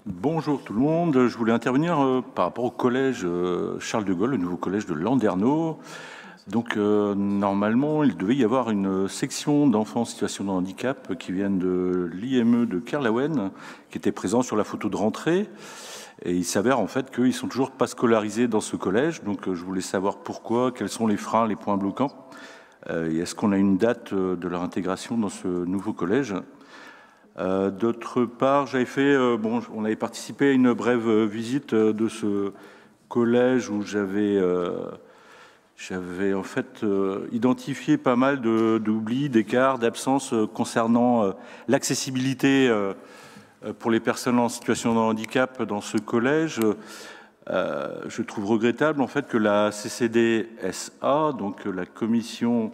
Bonjour tout le monde. Je voulais intervenir par rapport au collège Charles de Gaulle, le nouveau collège de Landerneau. Donc normalement, il devait y avoir une section d'enfants en situation de handicap qui viennent de l'IME de Kerlaouen, qui était présent sur la photo de rentrée. Et il s'avère en fait qu'ils sont toujours pas scolarisés dans ce collège. Donc je voulais savoir pourquoi, quels sont les freins, les points bloquants. Et est-ce qu'on a une date de leur intégration dans ce nouveau collège ? D'autre part, on avait participé à une brève visite de ce collège où j'avais en fait identifié pas mal d'oublis, d'écarts, d'absences concernant l'accessibilité pour les personnes en situation de handicap dans ce collège. Je trouve regrettable en fait que la CCD-SA, donc la commission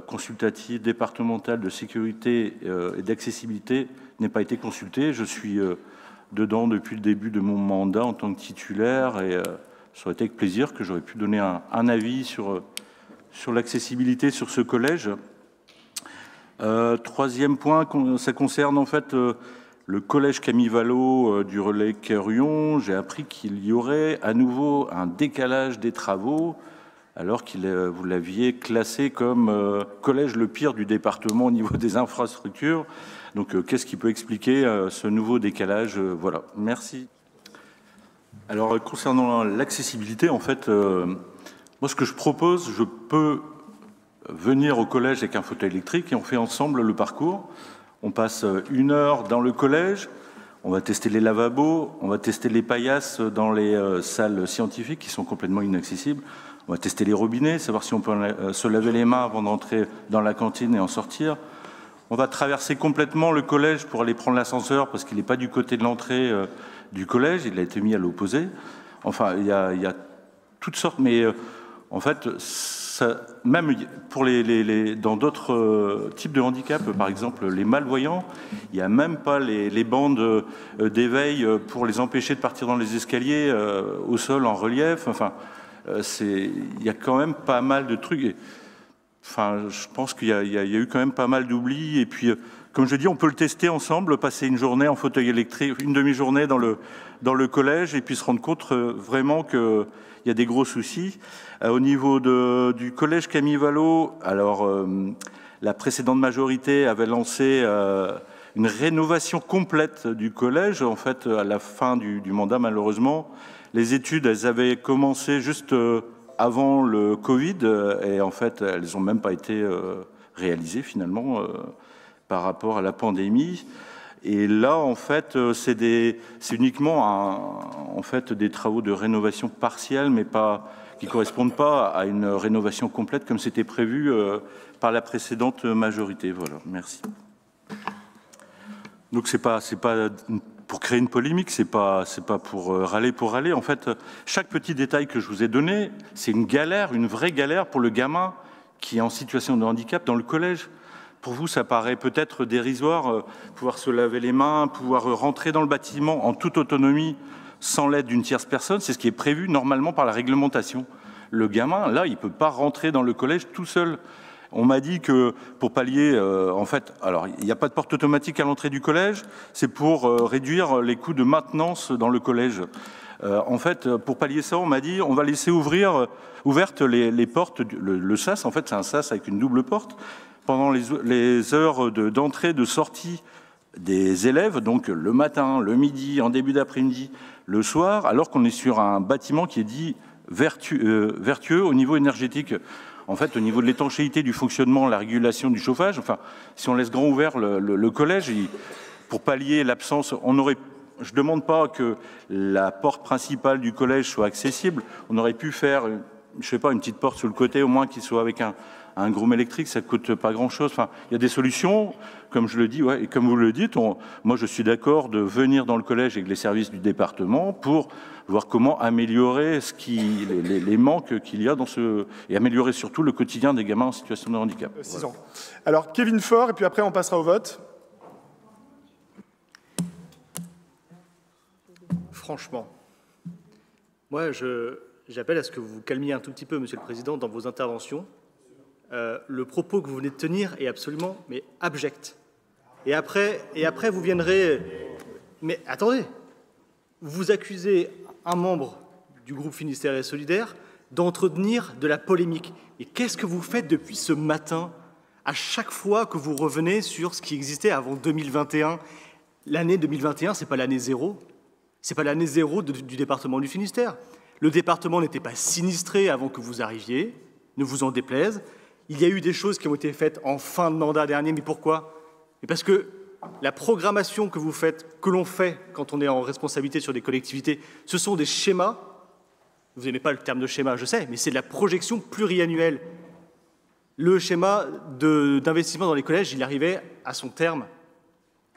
consultative départementale de sécurité et d'accessibilité, n'ait pas été consultée. Je suis dedans depuis le début de mon mandat en tant que titulaire et ça aurait été avec plaisir que j'aurais pu donner un avis sur l'accessibilité sur ce collège. Troisième point, ça concerne en fait le collège Camille Vallot du relais Queurion. J'ai appris qu'il y aurait à nouveau un décalage des travaux alors que vous l'aviez classé comme collège le pire du département au niveau des infrastructures. Donc qu'est-ce qui peut expliquer ce nouveau décalage? Voilà, merci. Alors concernant l'accessibilité, en fait, moi ce que je propose, je peux venir au collège avec un fauteuil électrique et on fait ensemble le parcours. On passe 1 heure dans le collège, on va tester les lavabos, on va tester les paillasses dans les salles scientifiques qui sont complètement inaccessibles. On va tester les robinets, savoir si on peut se laver les mains avant d'entrer dans la cantine et en sortir. On va traverser complètement le collège pour aller prendre l'ascenseur parce qu'il n'est pas du côté de l'entrée du collège, il a été mis à l'opposé. Enfin, il y a toutes sortes, mais en fait, même pour dans d'autres types de handicap, par exemple les malvoyants, il n'y a même pas les bandes d'éveil pour les empêcher de partir dans les escaliers au sol en relief. Enfin, il y a quand même pas mal de trucs. Enfin, je pense qu'il y a eu quand même pas mal d'oublis. Et puis, comme je dis, on peut le tester ensemble, passer une journée en fauteuil électrique, une demi-journée dans le collège, et puis se rendre compte vraiment qu'il y a des gros soucis. Au niveau du collège Camille Vallot, alors la précédente majorité avait lancé une rénovation complète du collège. En fait, à la fin du mandat, malheureusement, les études, elles avaient commencé juste avant le Covid et en fait, elles n'ont même pas été réalisées finalement par rapport à la pandémie. Et là, en fait, c'est uniquement en fait, des travaux de rénovation partielle, mais qui ne correspondent pas à une rénovation complète comme c'était prévu par la précédente majorité. Voilà, merci. Donc, c'est pas pour créer une polémique, c'est pas pour râler pour râler. En fait, chaque petit détail que je vous ai donné, c'est une galère, une vraie galère pour le gamin qui est en situation de handicap dans le collège. Pour vous, ça paraît peut-être dérisoire, pouvoir se laver les mains, pouvoir rentrer dans le bâtiment en toute autonomie, sans l'aide d'une tierce personne. C'est ce qui est prévu normalement par la réglementation. Le gamin, là, il ne peut pas rentrer dans le collège tout seul. On m'a dit que pour pallier, en fait, alors il n'y a pas de porte automatique à l'entrée du collège, c'est pour réduire les coûts de maintenance dans le collège. En fait, pour pallier ça, on m'a dit on va laisser ouvertes les portes, le sas, en fait c'est un sas avec une double porte, pendant les heures d'entrée, de sortie des élèves, donc le matin, le midi, en début d'après-midi, le soir, alors qu'on est sur un bâtiment qui est dit vertueux au niveau énergétique. En fait, au niveau de l'étanchéité du fonctionnement, la régulation du chauffage, enfin, si on laisse grand ouvert le collège, pour pallier l'absence, je ne demande pas que la porte principale du collège soit accessible, on aurait pu faire, je ne sais pas, une petite porte sur le côté, au moins qui soit avec un groom électrique, ça ne coûte pas grand-chose. Enfin, il y a des solutions, comme je le dis, ouais, et comme vous le dites, moi je suis d'accord de venir dans le collège avec les services du département pour voir comment améliorer les manques qu'il y a et améliorer surtout le quotidien des gamins en situation de handicap. 6 ans. Alors, Kevin Faure, et puis après on passera au vote. Franchement, moi j'appelle à ce que vous vous calmiez un tout petit peu, Monsieur le Président, dans vos interventions. Le propos que vous venez de tenir est absolument abject. Et après vous viendrez... Mais attendez, vous accusez un membre du groupe Finistère et Solidaire d'entretenir de la polémique. Et qu'est-ce que vous faites depuis ce matin, à chaque fois que vous revenez sur ce qui existait avant 2021? L'année 2021, ce n'est pas l'année zéro. Ce n'est pas l'année zéro du département du Finistère. Le département n'était pas sinistré avant que vous arriviez, ne vous en déplaise. Il y a eu des choses qui ont été faites en fin de mandat dernier, mais pourquoi? Mais parce que la programmation que vous faites, que l'on fait quand on est en responsabilité sur des collectivités, ce sont des schémas. Vous n'aimez pas le terme de schéma, je sais, mais c'est de la projection pluriannuelle. Le schéma d'investissement dans les collèges, il arrivait à son terme.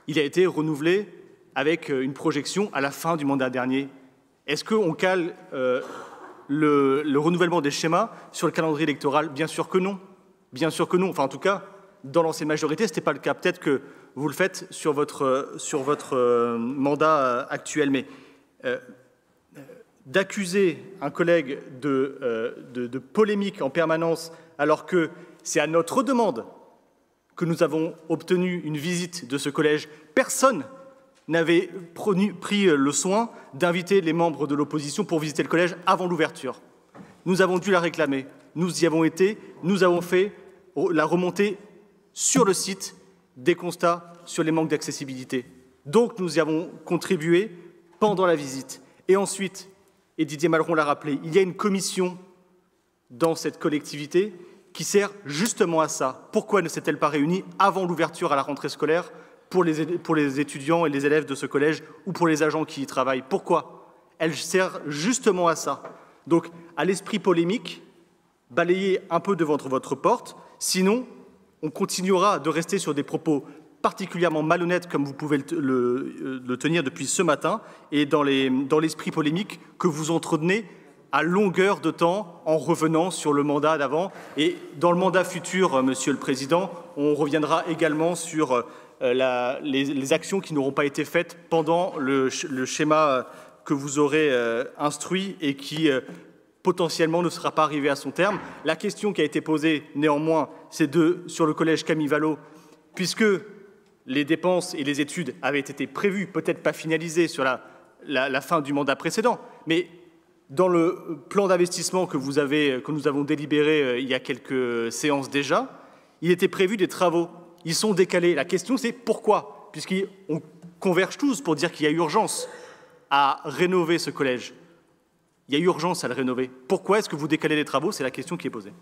Il a été renouvelé avec une projection à la fin du mandat dernier. Est-ce qu'on cale le renouvellement des schémas sur le calendrier électoral? Bien sûr que non. Bien sûr que non. Enfin, en tout cas, dans l'ancienne majorité, ce n'était pas le cas. Peut-être que vous le faites sur votre mandat actuel. Mais d'accuser un collègue de polémique en permanence, alors que c'est à notre demande que nous avons obtenu une visite de ce collège. Personne n'avait pris le soin d'inviter les membres de l'opposition pour visiter le collège avant l'ouverture. Nous avons dû la réclamer. Nous y avons été. Nous avons fait la remontée sur le site des constats sur les manques d'accessibilité. Donc nous y avons contribué pendant la visite. Et ensuite, et Didier Malleron l'a rappelé, il y a une commission dans cette collectivité qui sert justement à ça. Pourquoi ne s'est-elle pas réunie avant l'ouverture à la rentrée scolaire pour les étudiants et les élèves de ce collège ou pour les agents qui y travaillent? Pourquoi? Elle sert justement à ça. Donc, à l'esprit polémique, balayez un peu devant votre porte, sinon on continuera de rester sur des propos particulièrement malhonnêtes comme vous pouvez le tenir depuis ce matin et dans l'esprit polémique que vous entretenez à longueur de temps en revenant sur le mandat d'avant. Et dans le mandat futur, Monsieur le Président, on reviendra également sur les actions qui n'auront pas été faites pendant le schéma que vous aurez instruit et qui potentiellement ne sera pas arrivé à son terme. La question qui a été posée néanmoins, c'est sur le collège Camille Vallot, puisque les dépenses et les études avaient été prévues, peut-être pas finalisées sur la fin du mandat précédent, mais dans le plan d'investissement que nous avons délibéré il y a quelques séances déjà, il était prévu des travaux. Ils sont décalés. La question, c'est pourquoi? Puisqu'on converge tous pour dire qu'il y a urgence à rénover ce collège. Il y a urgence à le rénover. Pourquoi est-ce que vous décalez les travaux? C'est la question qui est posée.